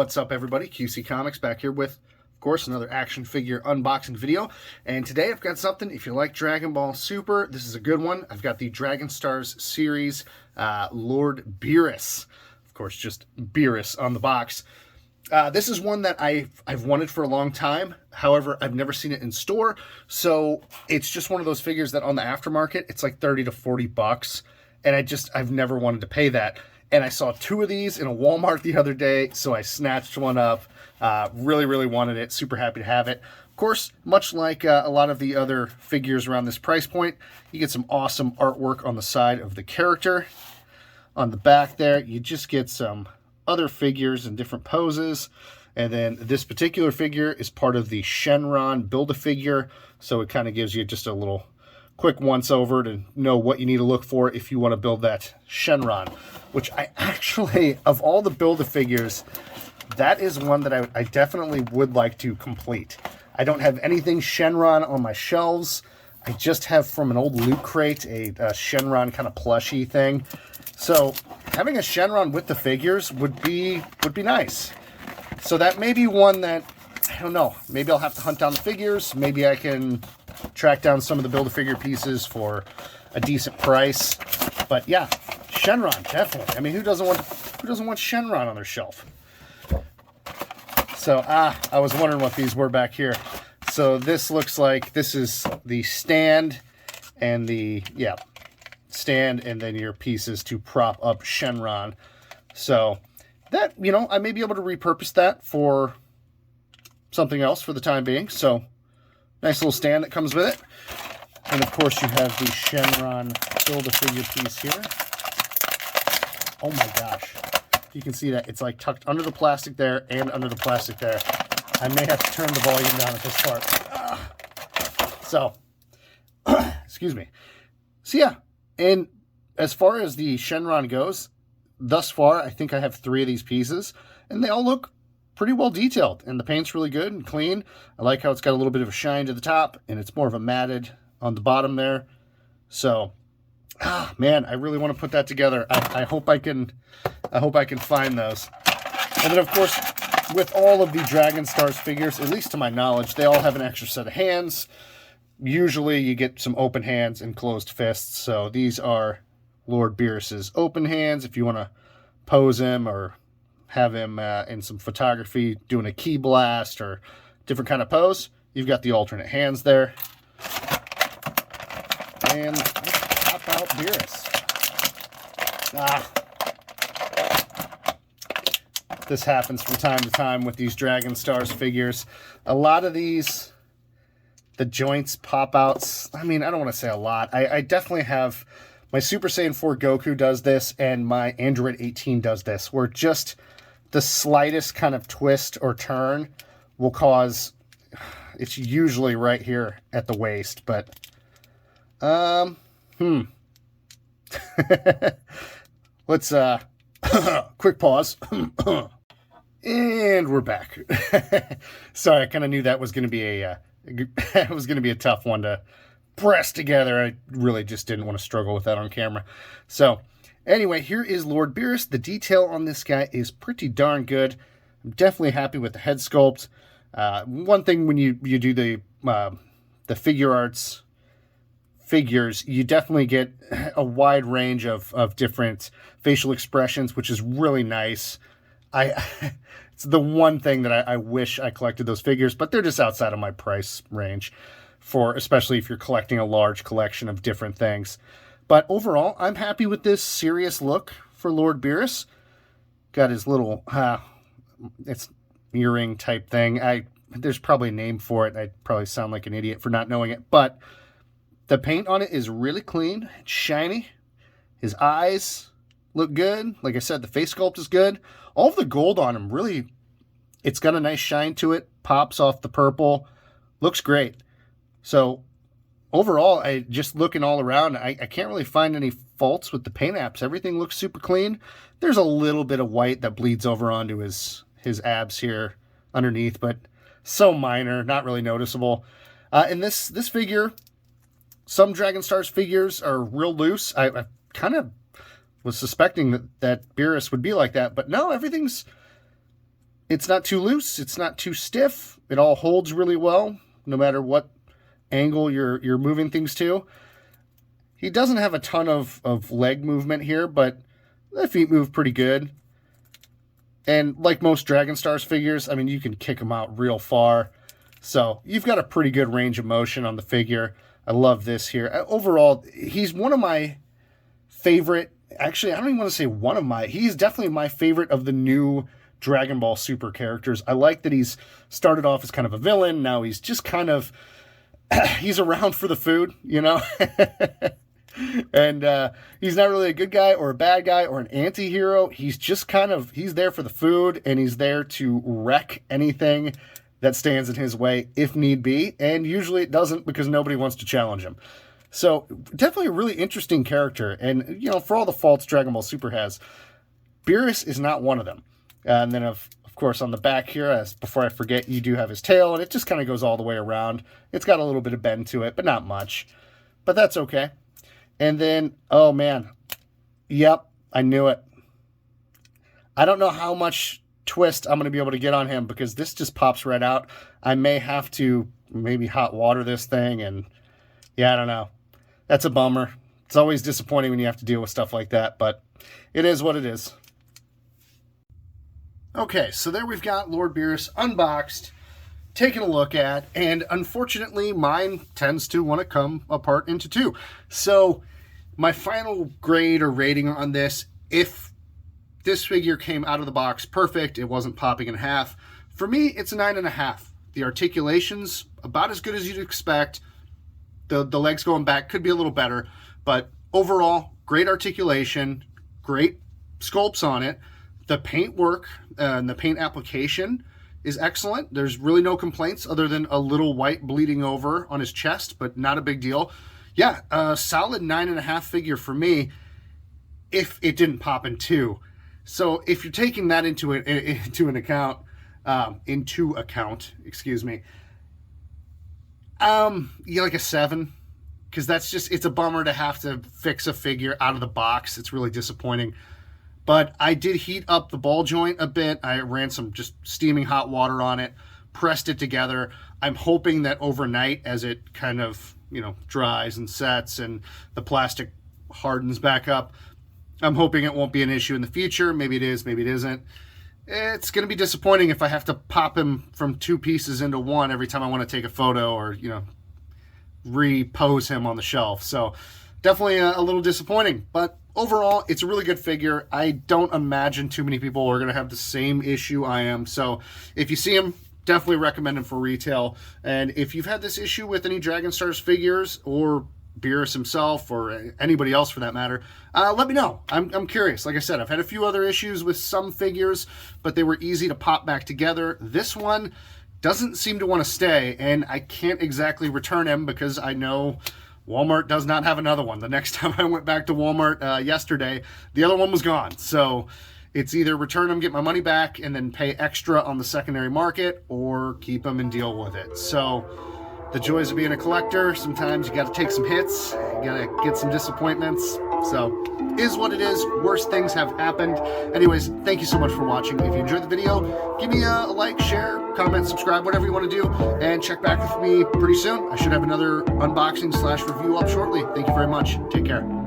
What's up, everybody? QC Comics back here with, of course, another action figure unboxing video. And today I've got something, if you like Dragon Ball Super, this is a good one. I've got the Dragon Stars series, Lord Beerus. Of course, just Beerus on the box. This is one that I've wanted for a long time. However, I've never seen it in store. So it's just one of those figures that on the aftermarket, it's like 30 to 40 bucks. And I've never wanted to pay that. And I saw two of these in a Walmart the other day, so I snatched one up. Really wanted it. Super happy to have it. Of course, much like a lot of the other figures around this price point, you get some awesome artwork on the side of the character. On the back there, you just get some other figures in different poses. And then this particular figure is part of the Shenron Build-A-Figure, so it kind of gives you just a little quick once-over to know what you need to look for if you want to build that Shenron, which I actually, of all the Build-A-Figures, that is one that I definitely would like to complete. I don't have anything Shenron on my shelves. I just have from an old loot crate a Shenron kind of plushy thing. So having a Shenron with the figures would be nice. So that may be one that, I don't know, maybe I'll have to hunt down the figures. Maybe I can track down some of the Build-A-Figure pieces for a decent price. But yeah, Shenron, definitely. I mean, who doesn't want Shenron on their shelf? So, I was wondering what these were back here. So this looks like this is the stand and stand and then your pieces to prop up Shenron. So that, you know, I may be able to repurpose that for something else for the time being. So nice little stand that comes with it. And of course you have the Shenron Build-A-Figure piece here. Oh my gosh. You can see that it's like tucked under the plastic there and under the plastic there. I may have to turn the volume down at this part. So, excuse me. So yeah, and as far as the Shenron goes, thus far I think I have 3 of these pieces, and they all look pretty well detailed, and the paint's really good and clean. I like how it's got a little bit of a shine to the top, and it's more of a matted on the bottom there. So, man, I really want to put that together. I hope I can find those. And then, of course, with all of the Dragon Stars figures, at least to my knowledge, they all have an extra set of hands. Usually, you get some open hands and closed fists. So these are Lord Beerus's open hands. If you want to pose him or have him in some photography doing a key blast or different kind of pose, you've got the alternate hands there. And let's pop out Beerus. This happens from time to time with these Dragon Stars figures. A lot of these, the joints pop out. I mean, I don't want to say a lot. I definitely have, my Super Saiyan 4 Goku does this, and my Android 18 does this, where just the slightest kind of twist or turn will cause, it's usually right here at the waist, but, let's, quick pause. And we're back. Sorry, I kind of knew that was going to be a tough one to press together. I really just didn't want to struggle with that on camera. So, anyway, here is Lord Beerus. The detail on this guy is pretty darn good. I'm definitely happy with the head sculpt. One thing when you do the figure arts figures, you definitely get a wide range of different facial expressions, which is really nice. It's the one thing that I wish I collected those figures, but they're just outside of my price range, for especially if you're collecting a large collection of different things. But overall, I'm happy with this serious look for Lord Beerus. Got his little, it's earring type thing. There's probably a name for it. I'd probably sound like an idiot for not knowing it, but the paint on it is really clean. It's shiny. His eyes look good. Like I said, the face sculpt is good. All of the gold on him, really, it's got a nice shine to it. Pops off the purple. Looks great. So overall, just looking all around, I can't really find any faults with the paint apps. Everything looks super clean. There's a little bit of white that bleeds over onto his abs here underneath, but so minor, not really noticeable. And this figure, some Dragon Stars figures are real loose. I kind of was suspecting that Beerus would be like that, but no, everything's It's not too loose. It's not too stiff. It all holds really well, no matter what angle you're moving things to. He doesn't have a ton of leg movement here, but the feet move pretty good. And like most Dragon Stars figures, I mean, you can kick them out real far. So you've got a pretty good range of motion on the figure. I love this here. Overall, he's one of my favorite. Actually, I don't even want to say one of my. He's definitely my favorite of the new Dragon Ball Super characters. I like that he's started off as kind of a villain. Now he's just kind of, he's around for the food, you know? And he's not really a good guy or a bad guy or an anti-hero. He's just kind of, he's there for the food, and he's there to wreck anything that stands in his way if need be. And usually it doesn't, because nobody wants to challenge him. So definitely a really interesting character. And, you know, for all the faults Dragon Ball Super has, Beerus is not one of them. And then, of course, on the back here, as before I forget, you do have his tail, and it just kind of goes all the way around. It's got a little bit of bend to it, but not much. But that's okay. And then, oh man, yep, I knew it. I don't know how much twist I'm going to be able to get on him, because this just pops right out. I may have to maybe hot water this thing, and yeah, I don't know. That's a bummer. It's always disappointing when you have to deal with stuff like that, but it is what it is. Okay, so there we've got Lord Beerus unboxed, taking a look at, and unfortunately mine tends to want to come apart into two. So my final grade or rating on this, if this figure came out of the box perfect, it wasn't popping in half, for me it's a 9.5. The articulation's about as good as you'd expect. The legs going back could be a little better, but overall, great articulation, great sculpts on it. The paint work and the paint application is excellent. There's really no complaints other than a little white bleeding over on his chest, but not a big deal. Yeah, a solid 9.5 figure for me if it didn't pop in two. So if you're taking that into account, excuse me, yeah, like a 7, because that's just, it's a bummer to have to fix a figure out of the box. It's really disappointing. But I did heat up the ball joint a bit. I ran some just steaming hot water on it, pressed it together. I'm hoping that overnight, as it kind of, you know, dries and sets and the plastic hardens back up, I'm hoping it won't be an issue in the future. Maybe it is, maybe it isn't. It's going to be disappointing if I have to pop him from two pieces into one every time I want to take a photo or, you know, repose him on the shelf. So definitely a little disappointing, but overall, it's a really good figure. I don't imagine too many people are going to have the same issue I am. So if you see him, definitely recommend him for retail. And if you've had this issue with any Dragon Stars figures or Beerus himself or anybody else for that matter, let me know. I'm curious. Like I said, I've had a few other issues with some figures, but they were easy to pop back together. This one doesn't seem to want to stay, and I can't exactly return him because I know Walmart does not have another one. The next time I went back to Walmart yesterday, the other one was gone. So it's either return them, get my money back, and then pay extra on the secondary market, or keep them and deal with it. So the joys of being a collector, sometimes you got to take some hits, you got to get some disappointments. So is what it is. Worse things have happened. Anyways, thank you so much for watching. If you enjoyed the video, give me a like, share, comment, subscribe, whatever you want to do, and check back with me pretty soon. I should have another unboxing / review up shortly. Thank you very much. Take care.